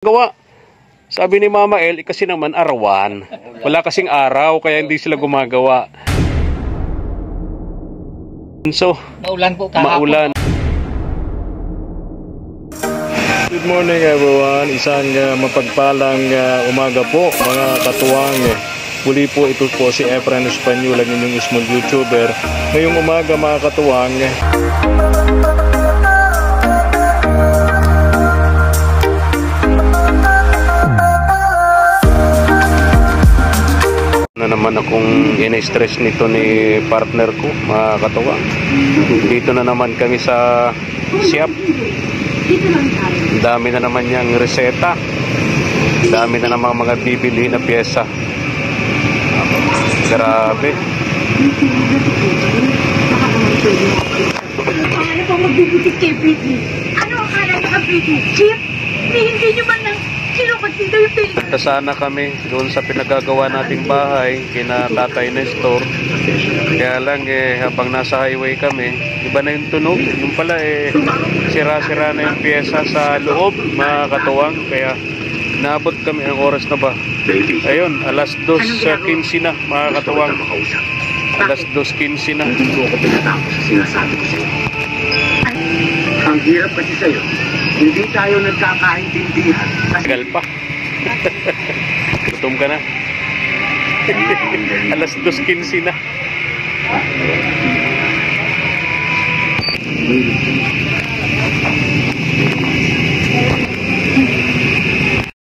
Gawa. Sabi ni Mama El, kasi naman arawan. Wala kasing araw, kaya hindi sila gumagawa. So, maulan po kahapon. Maulan. Good morning everyone. Isang mapagpalang umaga po mga katuwang. Muli po ito po si Efren Espanyol, ang inyong small YouTuber. Ngayong umaga mga katuwang. Na naman akong in-stress nito ni partner ko, mga katuwang. Dito na naman kami sa Siap. Dami na naman niyang reseta. Dami na naman mga bibili na pyesa. Grabe. Ano pong magbubutik kay Britney? Ano akala niyo ka Britney? Chip? Hindi niyo man lang sinukat dito yung pili. Sana kami doon sa pinagagawa nating bahay kina Tatay Nestor. Kaya lang habang nasa highway kami, iba na yung tunog. Yung pala sira-sira na yung pyesa sa loob, mga katuwang. Kaya naabot kami, ang oras na ba? Ayun, alas 2:15 na, mga katuwang. Alas 2:15 na. Hindi ko ako pinatapos sa sinasabi ko sa'yo. Ang hirap kasi sa'yo, hindi tayo nagkakaintindihan. Tagal pa. Gutom ka na. Alas 2:15 na.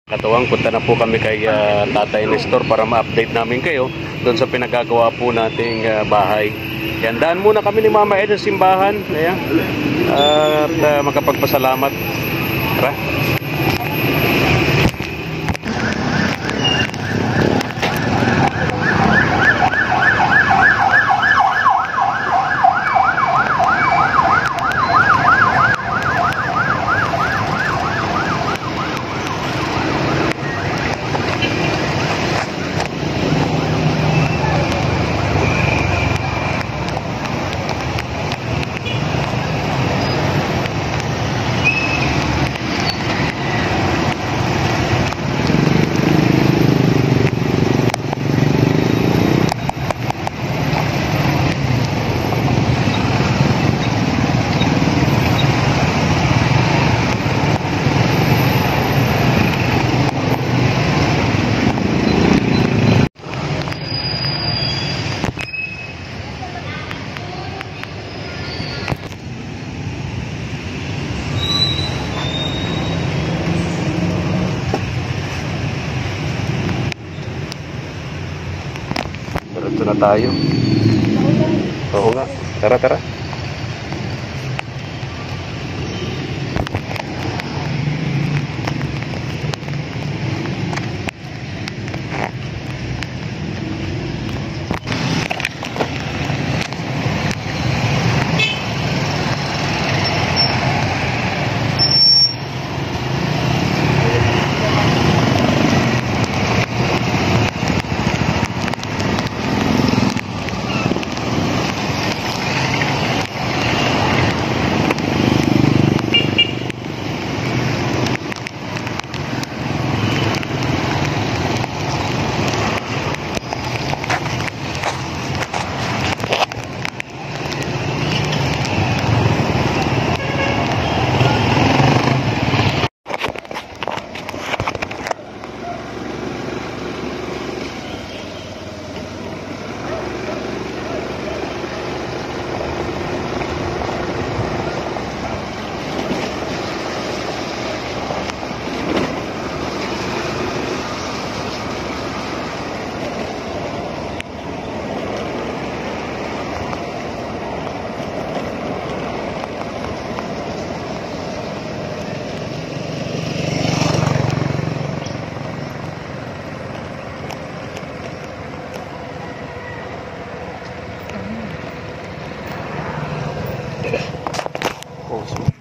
Katuwang, punta na po kami kay Tatay Nestor para ma-update namin kayo doon sa pinagagawa po nating bahay. Yan, daan muna kami ni Mama Ed sa simbahan. Ayan. At makapagpasalamat. Tara. Diretso na tayo. Oo nga. Tara, tara.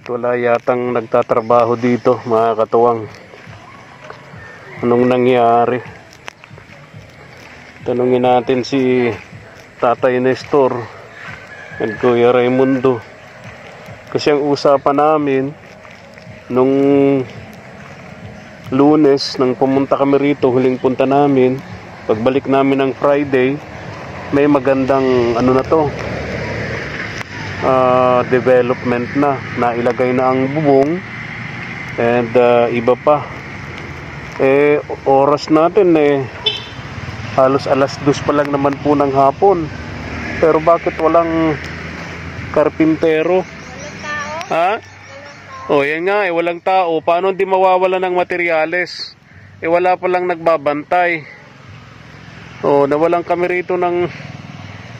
Wala yatang nagtatrabaho dito, mga katuwang. Anong nangyari? Tanungin natin si Tatay Nestor at Kuya Raimundo. Kasi ang usapan namin nung Lunes nang pumunta kami rito, huling punta namin. Pagbalik namin ng Friday, may magandang ano na to, development na. Nailagay na ang bubong and iba pa. Oras natin halos alas 2 pa lang naman po ng hapon. Pero bakit walang karpintero? Ha? O yan nga walang tao. Paano hindi mawawala ng materyales? Wala pa lang nagbabantay. Nawalan kami rito ng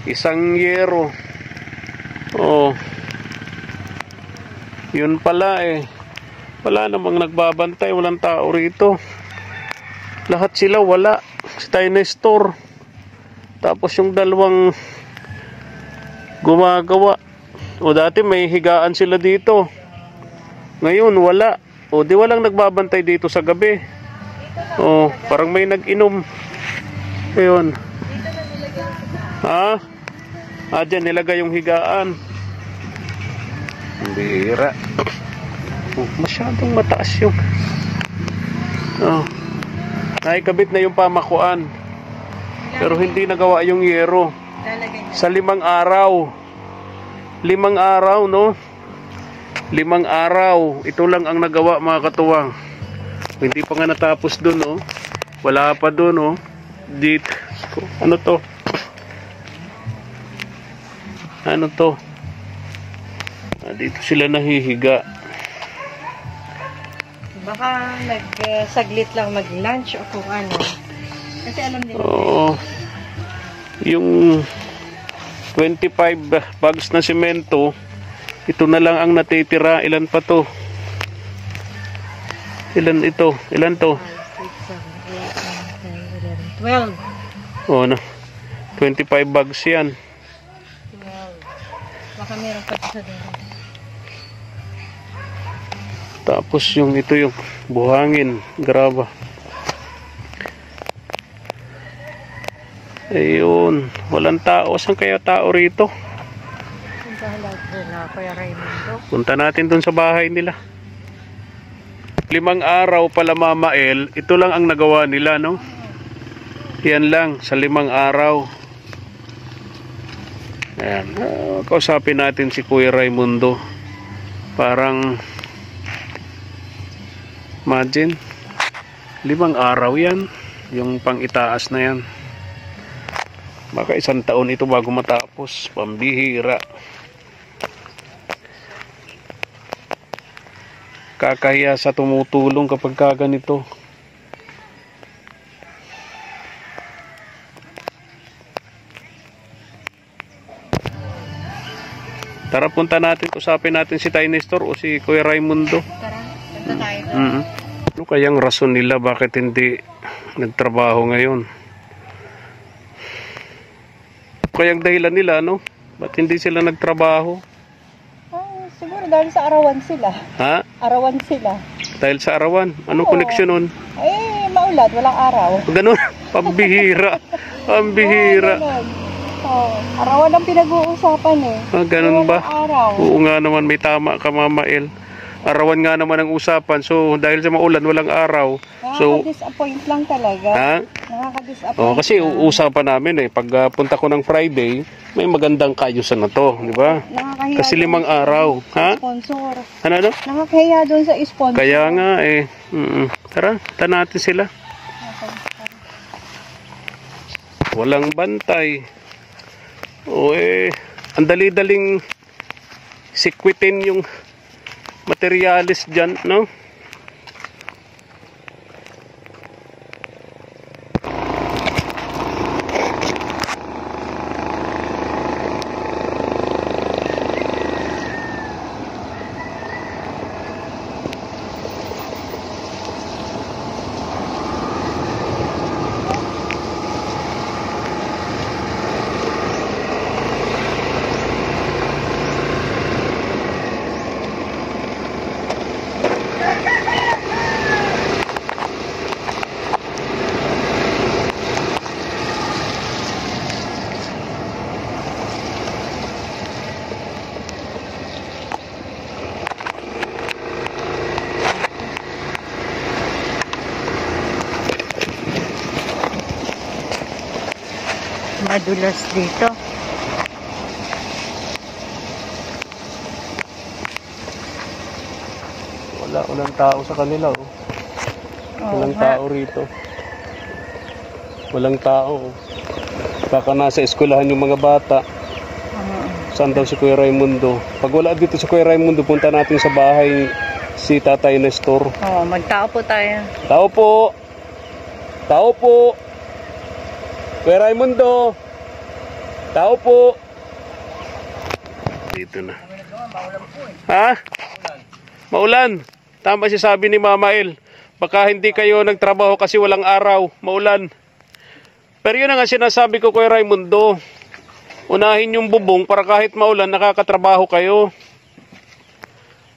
isang yero. Yun pala wala namang nagbabantay, walang tao rito. Lahat sila wala. Si Tay Nestor. Tapos yung dalawang gumagawa. Dati may higaan sila dito. Ngayon wala. Di walang nagbabantay dito sa gabi. Parang may nag-inom. Ayun. Dyan nilagay yung higaan. Bira. Masyadong mataas yung naikabit na yung pamakuan. Pero hindi nagawa yung yero. Sa 5 araw. 5 araw, no? 5 araw. Ito lang ang nagawa, mga katuwang. Hindi pa nga natapos dun, no? Wala pa dun, no? Dito. Ano to? Ano to? Dito sila nahihiga. Baka nagsaglit lang mag-lunch o kung ano. Kasi alam nila. Yung 25 bags na semento, ito na lang ang natitira. Ilan pa to? Ilan ito? Ilan to? 12. 25 bags yan. 12. Baka meron pa sa dito. Tapos ito yung buhangin, graba. Ayun, walang tao. Saan kaya tao rito? Punta natin dun sa bahay nila. 5 araw pala, Mama El. Ito lang ang nagawa nila, no? Yan lang, sa 5 araw. Ayan. Kausapin natin si Kuya Raimundo. Parang imagine 5 araw yan. Yung pang-itaas na yan. Baka 1 taon ito bago matapos. Pambihira. Kakahiya sa tumutulong kapag kaganito. Tara, punta natin, usapin natin si Tay Nestor o si Kuya Raimundo. Tara, punta tayo. Ano kayang rason nila bakit hindi nagtrabaho ngayon? Kayang dahilan nila, no? Ba't hindi sila nagtrabaho? Siguro dahil sa arawan sila. Ha? Arawan sila. Dahil sa arawan? Anong koneksyon nun? Maulad, walang araw. Ganun? Pambihira. Pambihira. Arawan ang pinag-uusapan Ganun ba? Araw. Oo nga naman, may tama ka, Mama El. Arawan nga naman ang usapan. So, dahil sa maulan, walang araw. So, Nakaka-disappoint lang talaga. ha? Nakaka-disappoint. Kasi usapan namin pag punta ko ng Friday, may magandang kaayusan na to, di ba? Nakakahiya Kasi 5 doon sa araw. Ha? sponsor. Ano? Nakakahiya doon sa sponsor. Kaya nga Tara, natin sila. Walang bantay. Ang dali-daling sikwitin yung materialis dyan, no? madulas dito. Walang tao sa kanila, oh. Walang tao rito. Walang tao, oh. Baka nasa eskwelahan yung mga bata. Saan daw si Kuya Raimundo? Pag wala dito si Kuya Raimundo, punta natin sa bahay si Tatay Nestor. Oh, magtao po tayo. Tao po! Tao po! Kuya Raimundo! Tao po! Dito na. Ha? Maulan. Tama siya sabi ni Mama El. Baka hindi kayo nagtrabaho kasi walang araw. Maulan. Pero yun ang sinasabi ko, Kuya Raimundo. Unahin yung bubong para kahit maulan, nakakatrabaho kayo.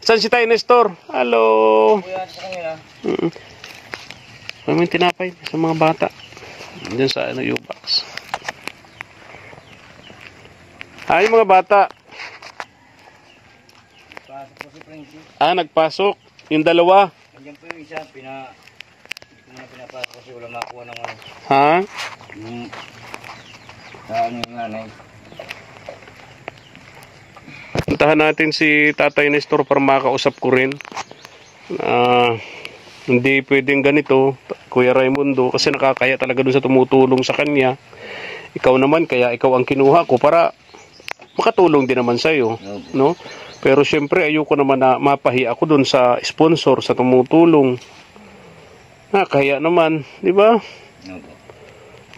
Saan si Tay Nestor? Hello. May tinapay sa mga bata. Diyan sa U-box. Yung mga bata. Nagpasok. Yung dalawa. Andiyan po yung isa, hindi ko na pinapasok kasi wala makuha ng ano. Ha? Saan yung nanay? Puntahan natin si Tatay Nestor para makausap ko rin. Hindi pwedeng ganito, Kuya Raimundo, kasi nakakaya talaga dun sa tumutulong sa kanya. Ikaw naman, kaya ikaw ang kinuha ko para makatulong din naman sa'yo. No? Pero syempre, ayoko naman na mapahiya ako dun sa sponsor, sa tumutulong. Nakakahiya naman, di ba?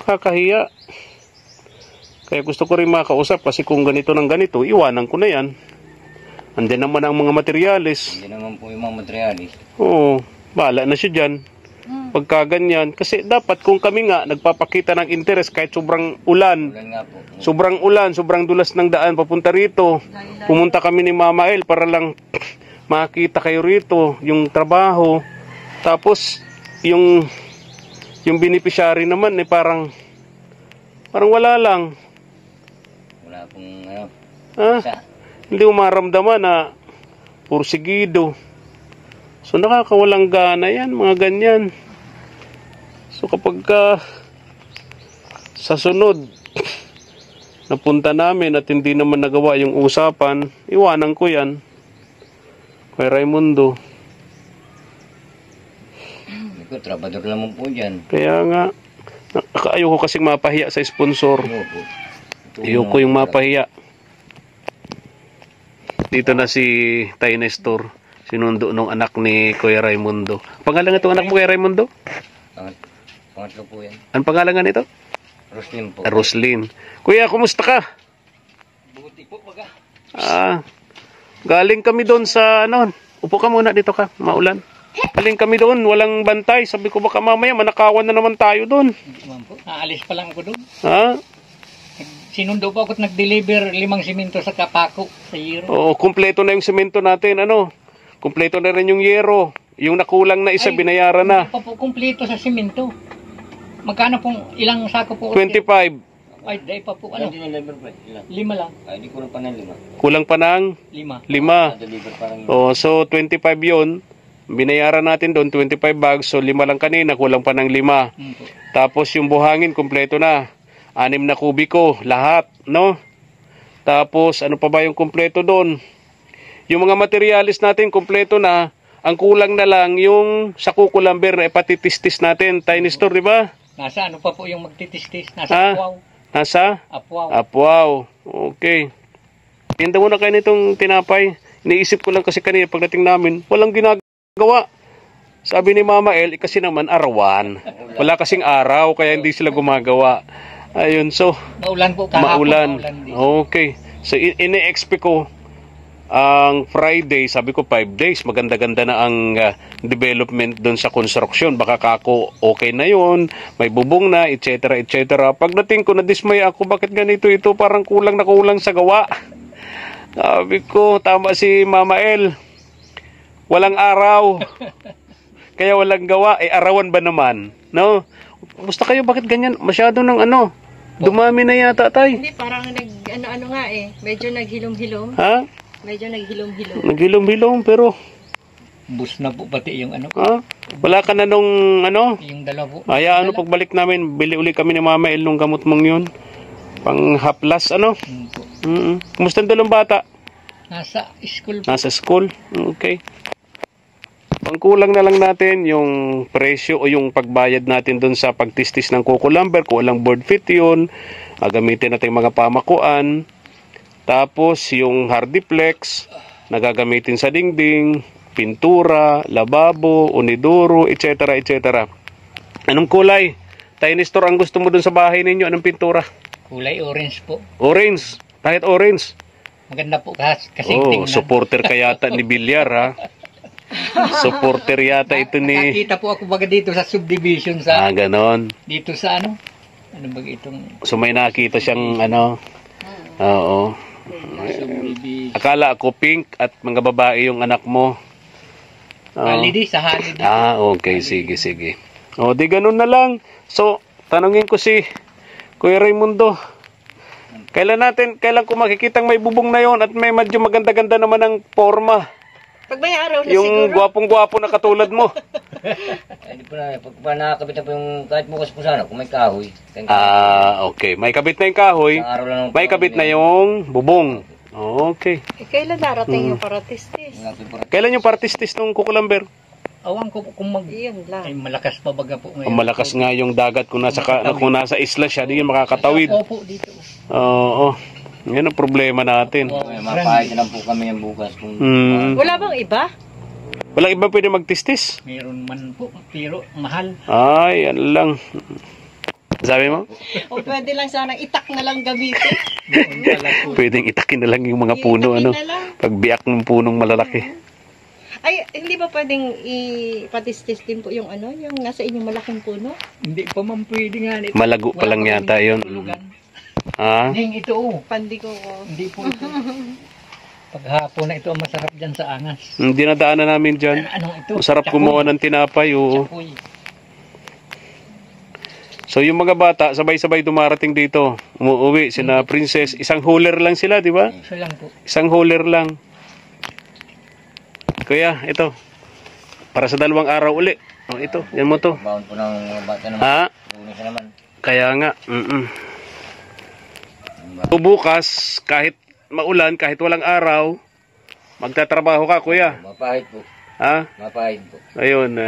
Kakahiya. Kaya gusto ko rin makausap kasi kung ganito ng ganito, iwanan ko na yan. Andiyan naman ang mga materyales. Hindi naman po yung mga materialis. Oo, bahala na siya dyan. Pagka ganyan, kasi dapat kung kami nga nagpapakita ng interes kahit sobrang ulan, Ulan nga po. sobrang dulas ng daan papunta rito. Pumunta kami ni Mama El para lang makita kayo rito, yung trabaho. Tapos, yung beneficiary naman parang wala lang. Wala pong ano. Ha? Hindi mo maramdaman na pursigido. So nakakawalang gana yan, mga ganyan. So kapag sa sunod napunta namin at hindi naman nagawa yung usapan, iwanan ko yan. Kay Raimundo. Ikaw, trabador naman po dyan. Kaya nga, ayoko kasing mapahiya sa sponsor. Ano po? Ayoko yung mapahiya. Dito na si Tay Nestor, sinundo nung anak ni Kuya Raimundo. Pangalan nga itong anak mo, Kuya Raimundo? Pangatlo po yan. Ang pangalan nga nito? Roslyn po. Roslyn. Kuya, kumusta ka? Buti po baga. Galing kami doon sa upo ka muna dito ka, maulan. Galing kami doon, walang bantay. Sabi ko baka mamaya manakawan na naman tayo doon. Hindi naman po. Aalis pa lang ako doon. Ha? Sinundo po ako at nag-deliver 5 simento sa Kapako sa Yero. Oo, kumpleto na yung semento natin, Kumpleto na rin yung yero. Yung nakulang na isa, binayaran na. Hindi pa po kumpleto sa simento. Magkano pong ilang sako po? 25. Ay, dahil pa po Hindi na-deliver pa. Ilan? 5 lang. Ay, di ko na pa ng 5. Kulang pa ng 5. 5. Na-deliver parang yun. Oh, so 25 yon. Binayaran natin doon 25 bags. So 5 lang kanina, kulang pa ng 5. Tapos yung buhangin kumpleto na. 6 na kubiko, lahat, no? Tapos ano pa ba yung kumpleto doon? Yung mga materialis natin kumpleto na. Ang kulang na lang yung sa kukulamber na ipatitistis natin, Tiny Store, di ba? Nasa ano pa po yung magtitistis? Nasa Apwaw. Nasa? Apwaw. Apwaw. Okay. Tinda muna kayo nitong tinapay. Iniisip ko lang kasi kanina pagdating namin, walang ginagawa. Sabi ni Mama El, kasi naman arawan. Wala kasing araw, kaya hindi sila gumagawa. Ayun, so. Maulan po kahapon. Maulan. Din. Okay. So, ini-expect ko, ang Friday, sabi ko 5 days, maganda-ganda na ang development doon sa construction. Baka kako okay na yon, may bubong na, etc. etc. Pagdating ko, nadismay ako, bakit ganito ito? Parang kulang na kulang sa gawa. Sabi ko, tama si Mama El, walang araw. Kaya walang gawa, arawan ba naman? No? Musta kayo, bakit ganyan? Masyado ng dumami na yata, tay. Hindi, parang ano nga medyo naghilom-hilom. Ha? Medyo naghilom-hilom. Naghilom-hilom, pero Bus na po pati yung wala ka na nung yung dalawa po. pagbalik namin, bili uli kami ni Mama El nung gamot mong yun. Panghaplas, ano? Po. Kumusta ang dalawang bata? Nasa school po. Nasa school? Okay. Pangkulang na lang natin yung presyo o yung pagbayad natin dun sa pagtistis ng Coco Lumber. Kung walang board fit yun, gamitin natin mga pamakuan. Tapos yung hardiplex na gagamitin sa dingding, pintura, lababo, uniduro, etc. etc. Anong kulay? Tiny store ang gusto mo dun sa bahay ninyo? Anong pintura? Kulay orange po. Orange. Kahit orange. Maganda po kasi Oh, tingnan. supporter ka yata ni Villar, ha? Supporter yata ito ni... Nakita po ako baga dito sa subdivision sa ganon. dito sa ano? Ano ba itong So may nakita siyang ano. Oo. subdivision? Akala ako pink at mga babae yung anak mo. Oo. Holiday sa holiday. Okay. Sige. O, di ganun na lang. So, tanungin ko si Kuya Raimundo. Kailan ko makikitang may bubong na yon at may medyo maganda-ganda naman ang forma. Pag may araw na Yung siguro. gwapong-gwapo na katulad mo. Hindi po na, pag pa nakakabit na po yung, kahit bukas po sana, kung may kahoy. Okay. May kabit na yung kahoy. Isang araw lang naman po May kabit na yung bubong. Okay. Kailan darating yung paratistis? Kailan yung partistis ng Coco Lumber? Awan ko kung Iyon lang. ay malakas pa baga po ngayon. Ang malakas nga yung dagat kung nasa isla siya, di yun makakatawid. Opo dito. Oo. Yan ang problema natin. Mapahit na lang po kami yung bukas. Kung, Wala bang iba? Wala iba pwede magtistis? Meron man po pero mahal. Ay, yan lang. Sabi mo? O pwede lang sana itak na lang gamitin. Pwedeng itakin na lang yung mga puno, ano? Itakin na lang. Pagbiyak ng punong malalaki. Ay, hindi ba pwedeng ipatistis din po yung ano, yung nasa inyong malaking puno? Hindi pa man pwede nga nito. Malago pa lang yata yun. Ha? Ning ito oh. Pandi ko ko. Hindi po ito. Paghapon na ito ang masarap dyan sa angas. Hindi nadaanan namin dyan. Anong ito? Masarap kumuha ng tinapay, oo. Chapoy. So yung mga bata, sabay-sabay dumarating dito. Umuwi, sina Princess. Isang hauler lang sila, di ba? Isa lang po. Isang hauler lang. Kuya, ito. Para sa 2 araw uli. Oh, ito, yan mo to. baon po ng bata naman. Ha? Lunes na naman. Kaya nga. So, bukas, kahit maulan, kahit walang araw, magtatrabaho ka, kuya. Mapahit po. Ha? Mapahit po. Ayun,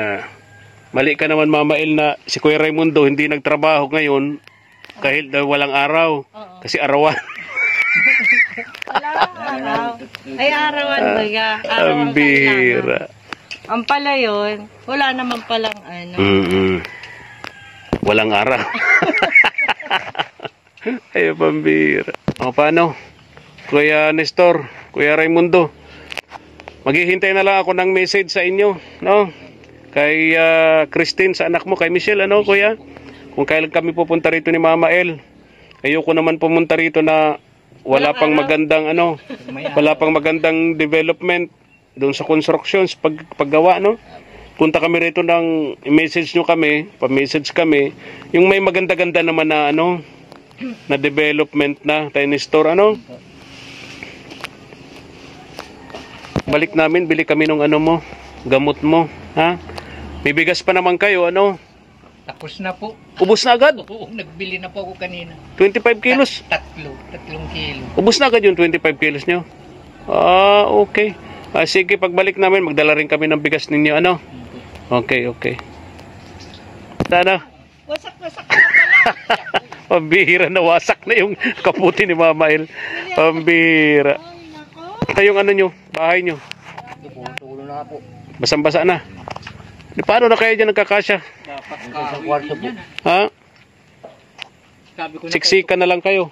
mali ka naman, Mama El, na si Kuya Raimundo hindi nagtrabaho ngayon kahit daw walang araw. Kasi arawan. Wala araw. Ay, arawan ba ya? Ang bihira. Ang pala yun, wala naman palang ano. Walang araw. Ay, pambira. O, paano? Kuya Nestor, Kuya Raimundo, maghihintay na lang ako ng message sa inyo, no? Kay Christine, sa anak mo, kay Michelle, ano, kuya? Kung kailan kami pupunta rito ni Mama El. Ayoko naman pumunta rito na wala pang magandang, ano, wala pang magandang development doon sa constructions, paggawa, no? Punta kami rito ng message nyo kami, pa-message kami, yung may maganda-ganda naman na, ano, na development na tiny store, ano? Balik namin, bili kami ng ano mo, gamot mo, ha? May bigas pa naman kayo, ano? Tapos na po. Ubus na agad? Oo, nagbili na po ako kanina. 25 kilos? Tatlong kilo. Ubus na agad yung 25 kilos nyo? Okay. Sige, pagbalik namin, magdala rin kami ng bigas ninyo, ano? Okay. Sana? Wasak-wasak na pala. Pambihira na wasak na yung kaputi ni Mama El. Pambihira. Ito yung ano nyo, bahay nyo. Tulo na po. Basang-basa na. Paano na kayo dyan nagkakasya? Dapat Isang kwarto po. Ha? Sabi ko na Siksikan na lang kayo.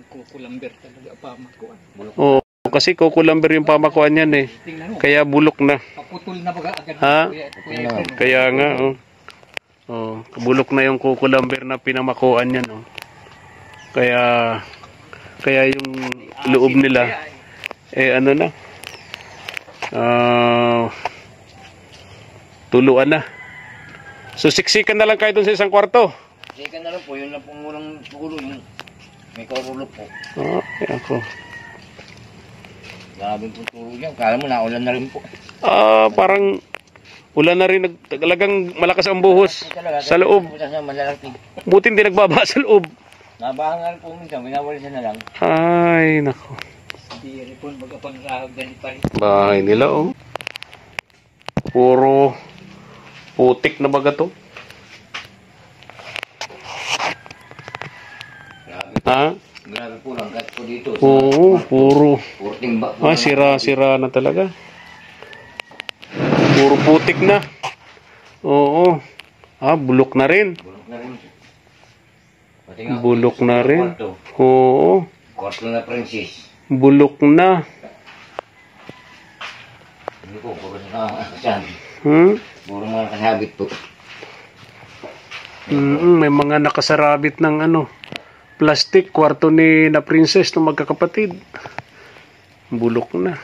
pagkukulamber talaga pamakuan. Oo. Kasi Coco Lumber yung pamakuan yan eh. Tingnan mo. Kaya bulok na. Paputol na baga agad. Ha? Kuya, Kaya nga, oh. Oh, bulok na yung Coco Lumber na pinamakuan yan, oh. Kaya yung loob nila, ano na, tuluan na. So, siksikan na lang kayo dun sa isang kwarto. Siksikan na lang po, yun lang po murang pukulo. May karulok po. Ako. Grabe po turo yan. Kala mo, naulan na rin po. Parang Ulan na rin, talagang malakas ang buhos sa loob. Malalaki. Buti hindi nagbaba sa loob. Nabahangan po minsan, winawalisan na lang. Ay, nako. Hindi rin po magkapangrahag na pa rin. Bahay nila, oh. Puro putik na baga to. Ha? Grabe po lang, gat po dito. Oo, puro. Puro timba. Ah, sira-sira na talaga. Puro putik na. Oo. Ah, bulok na rin. Bulok na rin. Pati nga, Bulok na rin. Kwarto. Oo. Kwarto na princess. Bulok na. Hindi po, puro na nakasabi. Puro mga nakasabit po. May mga nakasarabit ng plastic, kwarto ni na princess ng magkakapatid. Bulok na.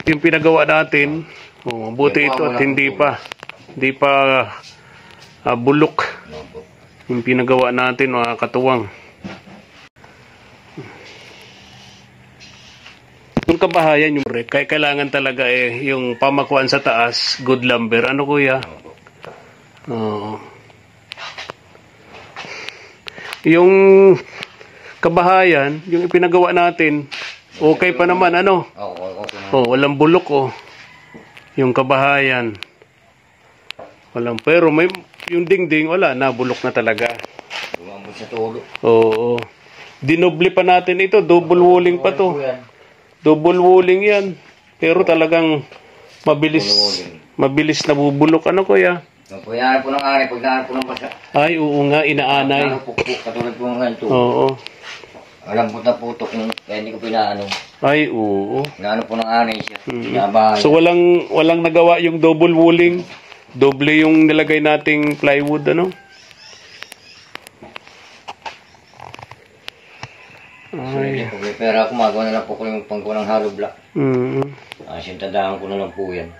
Yung pinagawa natin, buti ito at hindi pa bulok. Yung pinagawa natin, mga katuwang. Yung kabahayan, yung kailangan talaga yung pamakuan sa taas, good lumber. Ano kuya? Oo. Yung kabahayan, yung ipinagawa natin, okay pa naman, walang bulok, yung kabahayan. Walang, pero yung dingding, wala na, bulok na talaga. Lumambot sa tulo. Oo. Dinoble pa natin ito, double walling pa to. Double walling yan. Pero talagang mabilis na bubulok. Ano kuya? Pagkayaan po ng ari, pagdaan po ng basa. Ay, oo nga, inaanay. Katulad po ng ganito. Oo. Alam po na putok nung, kaya hindi ko pinaano. Ay, oo. Inaano po ng ari siya. Binabahay. So walang nagawa yung double walling. Doble yung nilagay nating plywood, Ay. So, may pera ako, magawa na lang po ko yung panggawa ng hollow block. Sintadahan ko na lang po yan.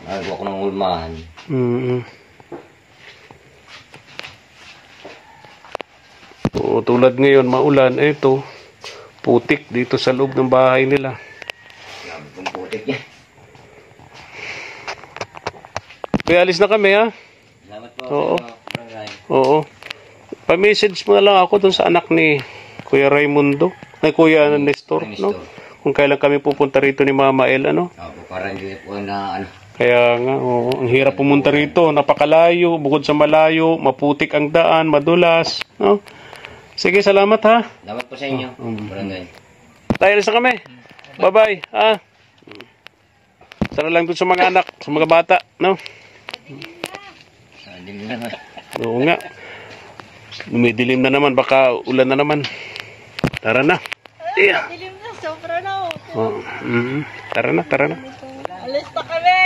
Nagawa ko ng ulmahan. Oo, tulad ngayon, maulan, ito, putik dito sa loob ng bahay nila. Grabe pong putik niya. Kaya alis na kami, ha? Salamat po. Oo. Barangay. Oo. Pa-message mo na lang ako dun sa anak ni Kuya Raimundo, na Kuya Nestor, no? Kung kailan kami pupunta rito ni Mama El, Para hindi po na Kaya nga, ang hirap pumunta rito, napakalayo, bukod sa malayo, maputik ang daan, madulas, no? Sige, salamat, ha? Salamat po sa inyo. Barangay. Tayo na kami. Bye-bye, ha? Sana lang dun sa mga anak, sa mga bata, no? Hindi na naman. Oo nga. Lumidilim na naman, baka ulan na naman. Tara na. Yeah. Dilim na, sobra na. Tara na. Alis na kami.